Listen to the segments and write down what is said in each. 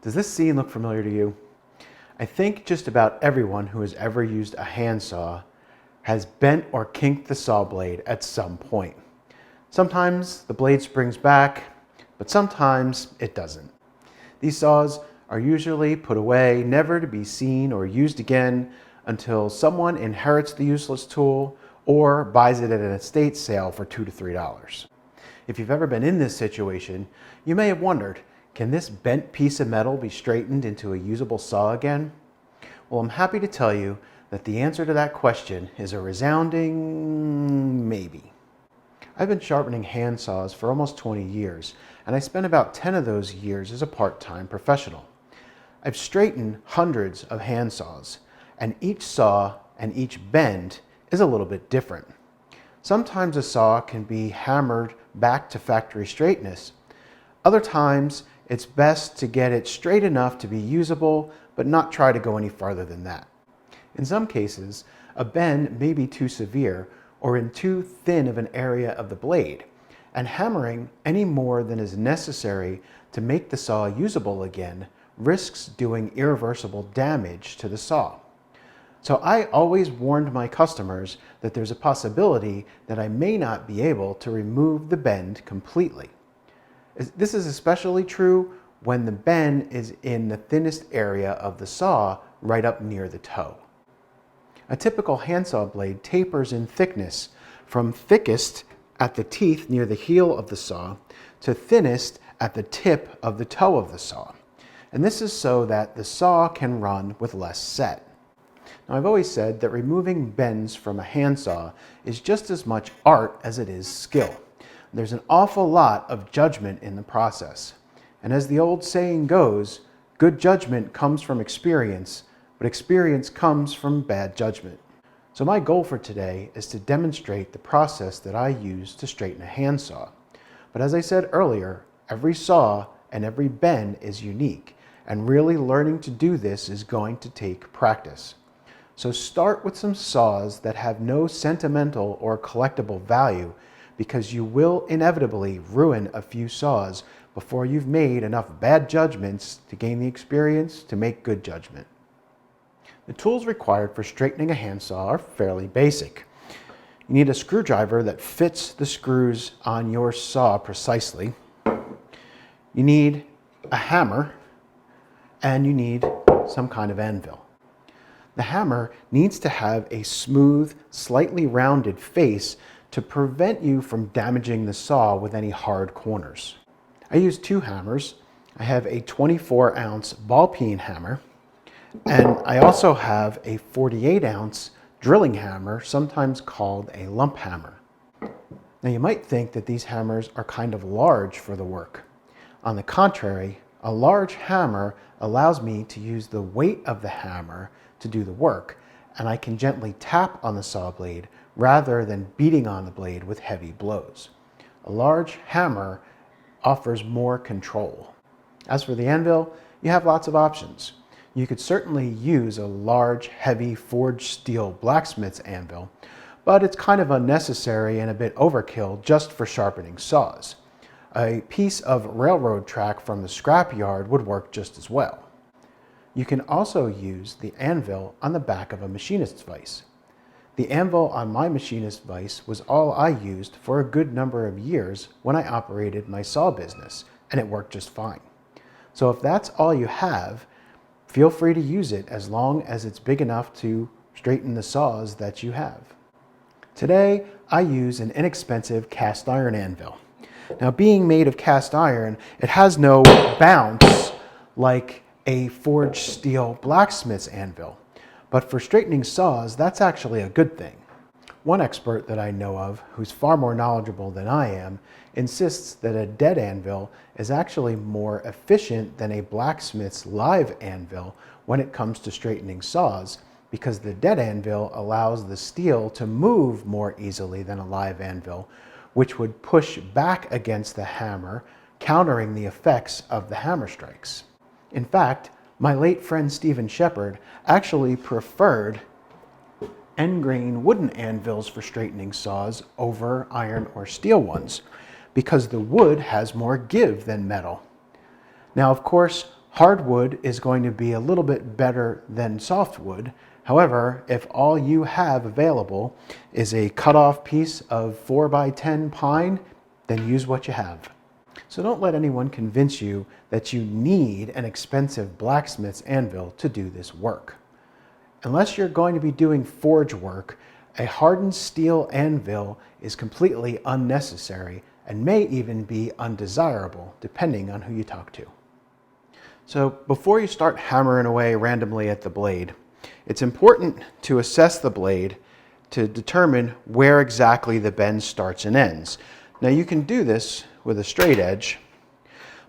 Does this scene look familiar to you? I think just about everyone who has ever used a handsaw has bent or kinked the saw blade at some point. Sometimes the blade springs back, but sometimes it doesn't. These saws are usually put away, never to be seen or used again until someone inherits the useless tool or buys it at an estate sale for $2 to $3. If you've ever been in this situation, you may have wondered, can this bent piece of metal be straightened into a usable saw again? Well, I'm happy to tell you that the answer to that question is a resounding maybe. I've been sharpening hand saws for almost 20 years, and I spent about 10 of those years as a part-time professional. I've straightened hundreds of hand saws, and each saw and each bend is a little bit different. Sometimes a saw can be hammered back to factory straightness. Other times, it's best to get it straight enough to be usable, but not try to go any farther than that. In some cases, a bend may be too severe or in too thin of an area of the blade, and hammering any more than is necessary to make the saw usable again risks doing irreversible damage to the saw. So I always warned my customers that there's a possibility that I may not be able to remove the bend completely. This is especially true when the bend is in the thinnest area of the saw, right up near the toe. A typical handsaw blade tapers in thickness from thickest at the teeth near the heel of the saw to thinnest at the tip of the toe of the saw. And this is so that the saw can run with less set. Now, I've always said that removing bends from a handsaw is just as much art as it is skill. There's an awful lot of judgment in the process. And as the old saying goes, good judgment comes from experience, but experience comes from bad judgment. So my goal for today is to demonstrate the process that I use to straighten a handsaw. But as I said earlier, every saw and every bend is unique, and really learning to do this is going to take practice. So start with some saws that have no sentimental or collectible value, because you will inevitably ruin a few saws before you've made enough bad judgments to gain the experience to make good judgment. The tools required for straightening a handsaw are fairly basic. You need a screwdriver that fits the screws on your saw precisely. You need a hammer, and you need some kind of anvil. The hammer needs to have a smooth, slightly rounded face to prevent you from damaging the saw with any hard corners. I use two hammers. I have a 24-ounce ball peen hammer, and I also have a 48-ounce drilling hammer, sometimes called a lump hammer. Now, you might think that these hammers are kind of large for the work. On the contrary, a large hammer allows me to use the weight of the hammer to do the work, and I can gently tap on the saw blade rather than beating on the blade with heavy blows. A large hammer offers more control. As for the anvil, you have lots of options. You could certainly use a large, heavy forged steel blacksmith's anvil, but it's kind of unnecessary and a bit overkill just for sharpening saws. A piece of railroad track from the scrapyard would work just as well. You can also use the anvil on the back of a machinist's vise. The anvil on my machinist's vise was all I used for a good number of years when I operated my saw business, and it worked just fine. So if that's all you have, feel free to use it as long as it's big enough to straighten the saws that you have. Today, I use an inexpensive cast iron anvil. Now, being made of cast iron, it has no bounce like a forged steel blacksmith's anvil. But for straightening saws, that's actually a good thing. One expert that I know of, who's far more knowledgeable than I am, insists that a dead anvil is actually more efficient than a blacksmith's live anvil when it comes to straightening saws, because the dead anvil allows the steel to move more easily than a live anvil, which would push back against the hammer, countering the effects of the hammer strikes. In fact, my late friend Stephen Shepard actually preferred end grain wooden anvils for straightening saws over iron or steel ones, because the wood has more give than metal. Now, of course, Hardwood is going to be a little bit better than softwood. However, if all you have available is a cut-off piece of 4x10 pine, then use what you have. So don't let anyone convince you that you need an expensive blacksmith's anvil to do this work. Unless you're going to be doing forge work, a hardened steel anvil is completely unnecessary and may even be undesirable, depending on who you talk to. So before you start hammering away randomly at the blade, it's important to assess the blade to determine where exactly the bend starts and ends. Now you can do this with a straight edge,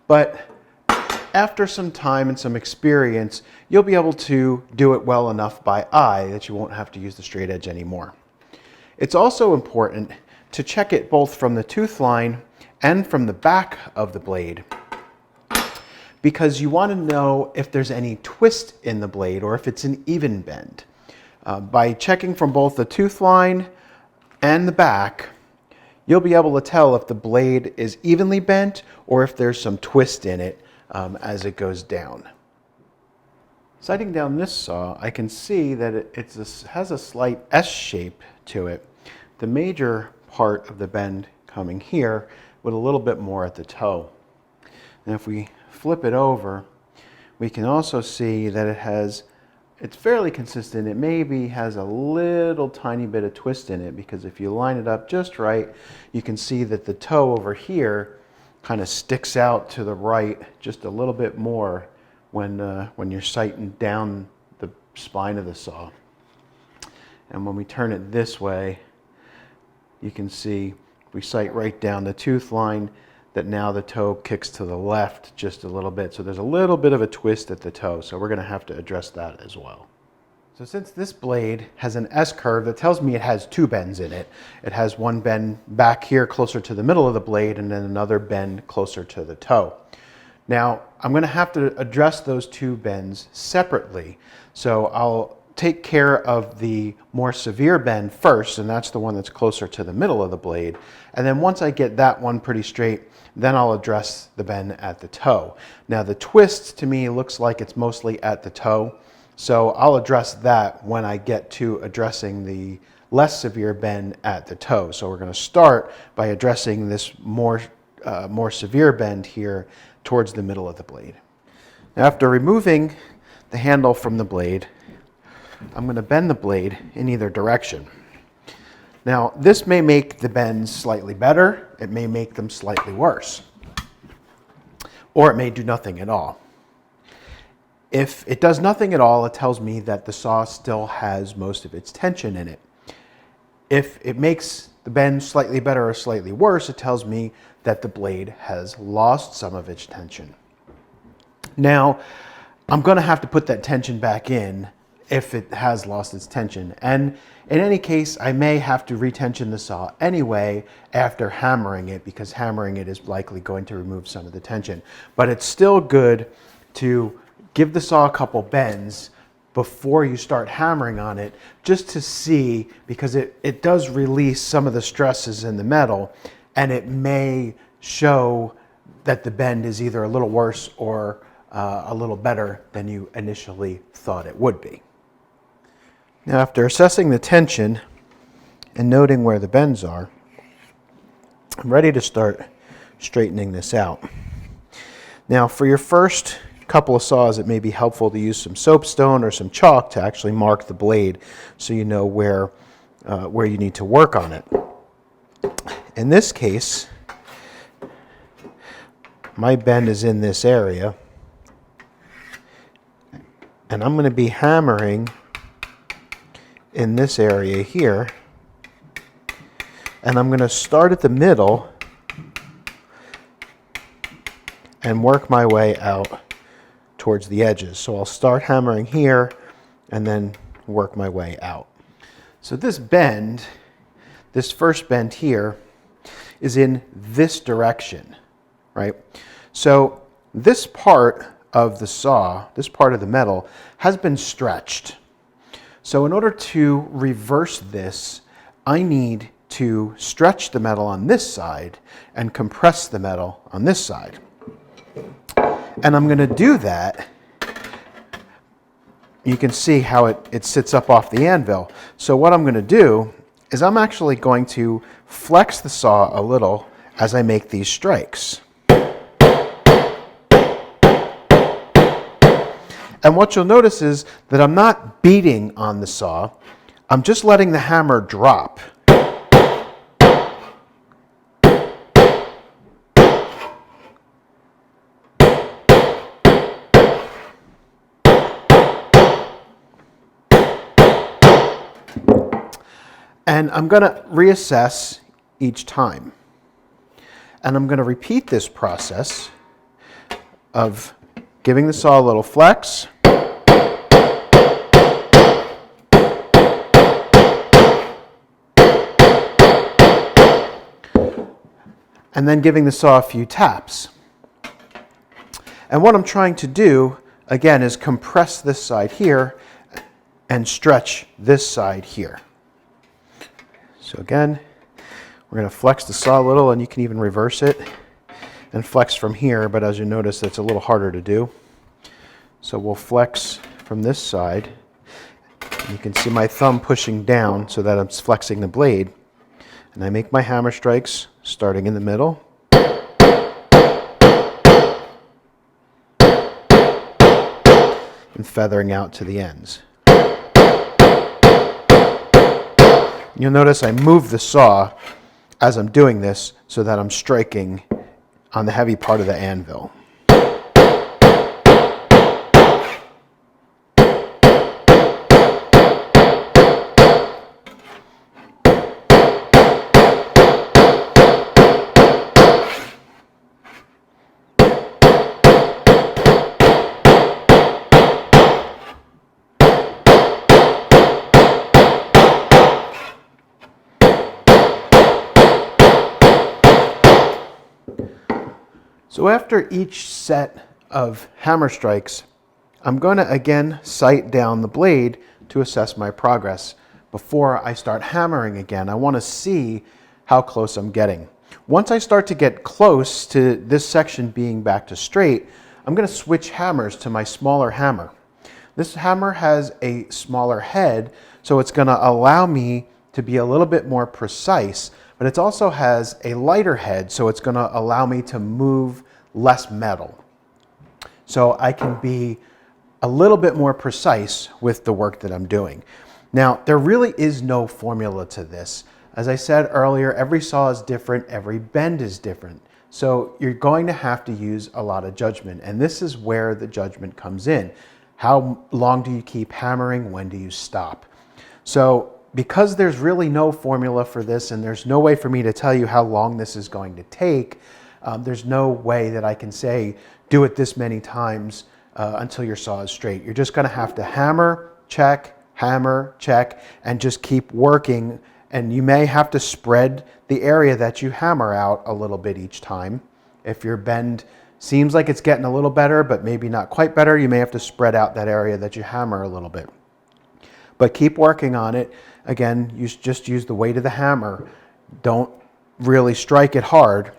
but after some time and some experience, you'll be able to do it well enough by eye that you won't have to use the straight edge anymore. It's also important to check it both from the tooth line and from the back of the blade, because you want to know if there's any twist in the blade or if it's an even bend. By checking from both the tooth line and the back, you'll be able to tell if the blade is evenly bent or if there's some twist in it as it goes down. Sighting down this saw, I can see that it has a slight S shape to it. The major part of the bend coming here with a little bit more at the toe. And if we flip it over, we can also see that it's fairly consistent. It maybe has a little tiny bit of twist in it, because if you line it up just right, you can see that the toe over here kind of sticks out to the right just a little bit more when you're sighting down the spine of the saw. And when we turn it this way, you can see we sight right down the tooth line that now the toe kicks to the left just a little bit. So there's a little bit of a twist at the toe, so we're going to have to address that as well. So since this blade has an S curve, that tells me it has two bends in it. It has one bend back here closer to the middle of the blade and then another bend closer to the toe. Now, I'm going to have to address those two bends separately. So I'll take care of the more severe bend first, and that's the one that's closer to the middle of the blade. And then once I get that one pretty straight, then I'll address the bend at the toe. Now the twist to me looks like it's mostly at the toe, so I'll address that when I get to addressing the less severe bend at the toe. So we're going to start by addressing this more severe bend here towards the middle of the blade. Now, after removing the handle from the blade, I'm going to bend the blade in either direction. Now, this may make the bends slightly better, it may make them slightly worse, or it may do nothing at all. If it does nothing at all, it tells me that the saw still has most of its tension in it. If it makes the bend slightly better or slightly worse, it tells me that the blade has lost some of its tension. Now, I'm going to have to put that tension back in if it has lost its tension. And in any case, I may have to retension the saw anyway after hammering it, because hammering it is likely going to remove some of the tension. But it's still good to give the saw a couple bends before you start hammering on it, just to see, because it does release some of the stresses in the metal, and it may show that the bend is either a little worse or a little better than you initially thought it would be. Now, after assessing the tension and noting where the bends are, I'm ready to start straightening this out. Now, for your first couple of saws, it may be helpful to use some soapstone or some chalk to actually mark the blade so you know where you need to work on it. In this case, my bend is in this area, and I'm going to be hammering in this area here, and I'm going to start at the middle and work my way out towards the edges. So I'll start hammering here and then work my way out. So this bend, this first bend here, is in this direction, right? So this part of the saw, this part of the metal, has been stretched. So in order to reverse this, I need to stretch the metal on this side and compress the metal on this side. And I'm going to do that. You can see how it sits up off the anvil. So what I'm going to do is I'm actually going to flex the saw a little as I make these strikes. And what you'll notice is that I'm not beating on the saw, I'm just letting the hammer drop. And I'm going to reassess each time. And I'm going to repeat this process of giving the saw a little flex, and then giving the saw a few taps. And what I'm trying to do, again, is compress this side here and stretch this side here. So again, we're going to flex the saw a little, and you can even reverse it and flex from here, but as you notice, that's a little harder to do. So we'll flex from this side. You can see my thumb pushing down so that I'm flexing the blade. And I make my hammer strikes starting in the middle. And feathering out to the ends. You'll notice I move the saw as I'm doing this so that I'm striking on the heavy part of the anvil. So after each set of hammer strikes, I'm going to again sight down the blade to assess my progress. Before I start hammering again, I want to see how close I'm getting. Once I start to get close to this section being back to straight, I'm going to switch hammers to my smaller hammer. This hammer has a smaller head, so it's going to allow me to be a little bit more precise, but it also has a lighter head, so it's going to allow me to move less metal. So I can be a little bit more precise with the work that I'm doing. Now, there really is no formula to this. As I said earlier, every saw is different, every bend is different. So you're going to have to use a lot of judgment, and this is where the judgment comes in. How long do you keep hammering? When do you stop? So because there's really no formula for this, and there's no way for me to tell you how long this is going to take, there's no way that I can say, do it this many times until your saw is straight. You're just going to have to hammer, check, and just keep working. And you may have to spread the area that you hammer out a little bit each time. If your bend seems like it's getting a little better, but maybe not quite better, you may have to spread out that area that you hammer a little bit. But keep working on it. Again, you just use the weight of the hammer. Don't really strike it hard.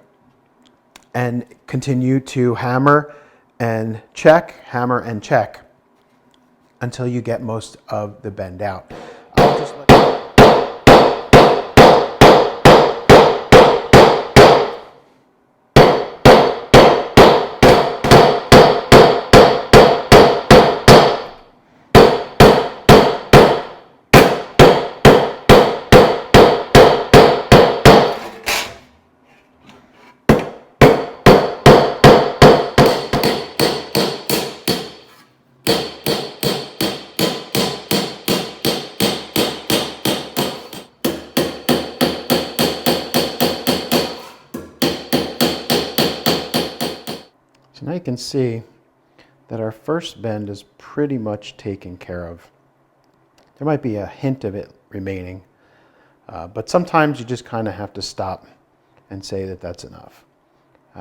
And continue to hammer and check until you get most of the bend out. I'll just let So now you can see that our first bend is pretty much taken care of. There might be a hint of it remaining, but sometimes you just kind of have to stop and say that that's enough.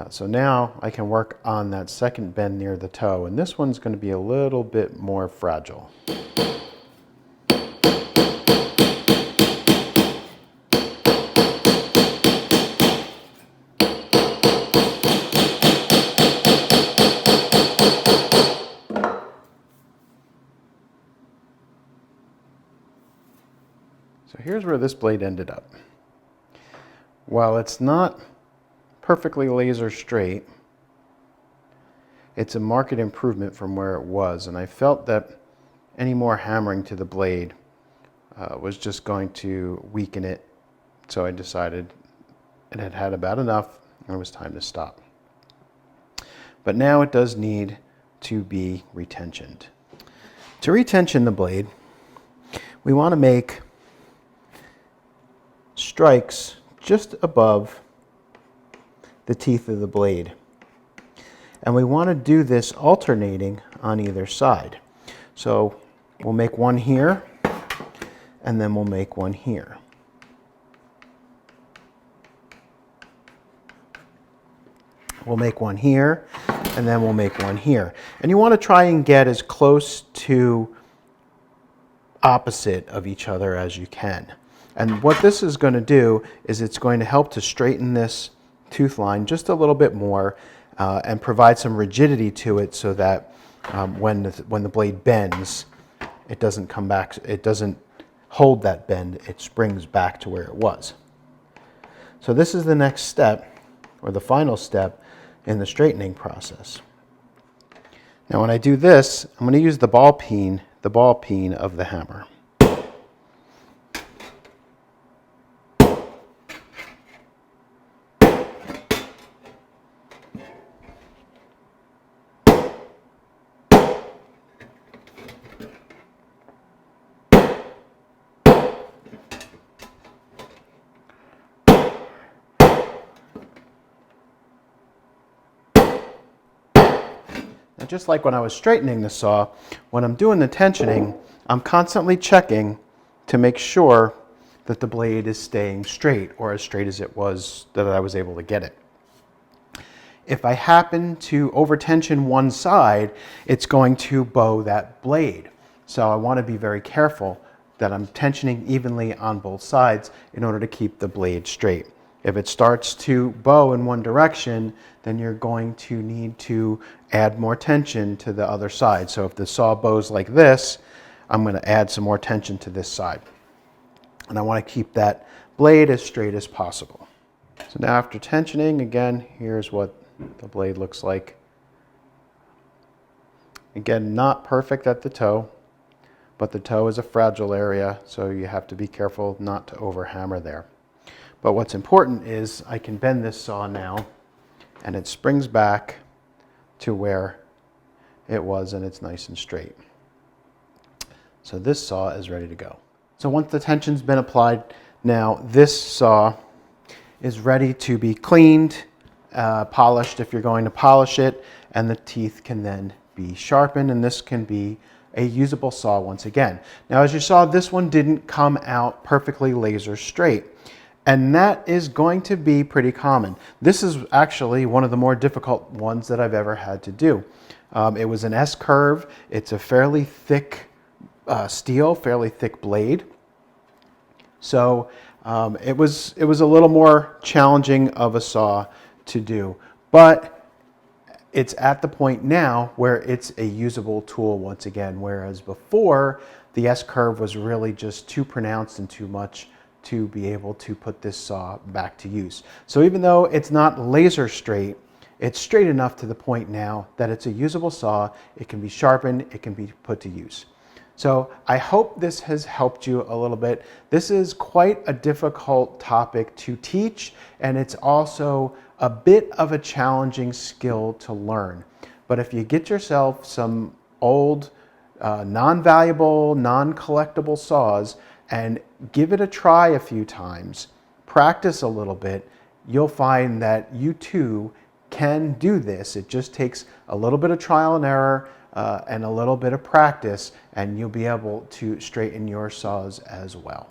So now I can work on that second bend near the toe, and this one's going to be a little bit more fragile. here's where this blade ended up. While it's not perfectly laser straight, it's a marked improvement from where it was, and I felt that any more hammering to the blade was just going to weaken it, so I decided it had had about enough and it was time to stop. But now it does need to be retensioned. To retension the blade, we want to make strikes just above the teeth of the blade. And we want to do this alternating on either side. So we'll make one here, and then we'll make one here. We'll make one here, and then we'll make one here. And you want to try and get as close to opposite of each other as you can. And what this is going to do is it's going to help to straighten this tooth line just a little bit more and provide some rigidity to it so that when the blade bends, it doesn't come back, it doesn't hold that bend, it springs back to where it was. So this is the next step, or the final step in the straightening process. Now when I do this, I'm going to use the ball peen of the hammer. And just like when I was straightening the saw, when I'm doing the tensioning, I'm constantly checking to make sure that the blade is staying straight, or as straight as it was that I was able to get it. If I happen to over tension one side, it's going to bow that blade. So I want to be very careful that I'm tensioning evenly on both sides in order to keep the blade straight. If it starts to bow in one direction, then you're going to need to add more tension to the other side. So if the saw bows like this, I'm going to add some more tension to this side. And I want to keep that blade as straight as possible. So now after tensioning, again, here's what the blade looks like. Again, not perfect at the toe, but the toe is a fragile area, so you have to be careful not to overhammer there. But what's important is I can bend this saw now, and it springs back to where it was, and it's nice and straight. So this saw is ready to go. So once the tension's been applied, now this saw is ready to be cleaned, polished if you're going to polish it, and the teeth can then be sharpened, and this can be a usable saw once again. Now as you saw, this one didn't come out perfectly laser straight. And that is going to be pretty common. This is actually one of the more difficult ones that I've ever had to do. It was an S-curve. It's a fairly thick steel, fairly thick blade. So it was a little more challenging of a saw to do. But it's at the point now where it's a usable tool once again, whereas before the S-curve was really just too pronounced and too much to be able to put this saw back to use. So even though it's not laser straight, it's straight enough to the point now that it's a usable saw. It can be sharpened, it can be put to use. So I hope this has helped you a little bit. This is quite a difficult topic to teach, and it's also a bit of a challenging skill to learn. But if you get yourself some old, non-valuable, non-collectible saws and give it a try a few times, practice a little bit, you'll find that you too can do this. It just takes a little bit of trial and error and a little bit of practice, and you'll be able to straighten your saws as well.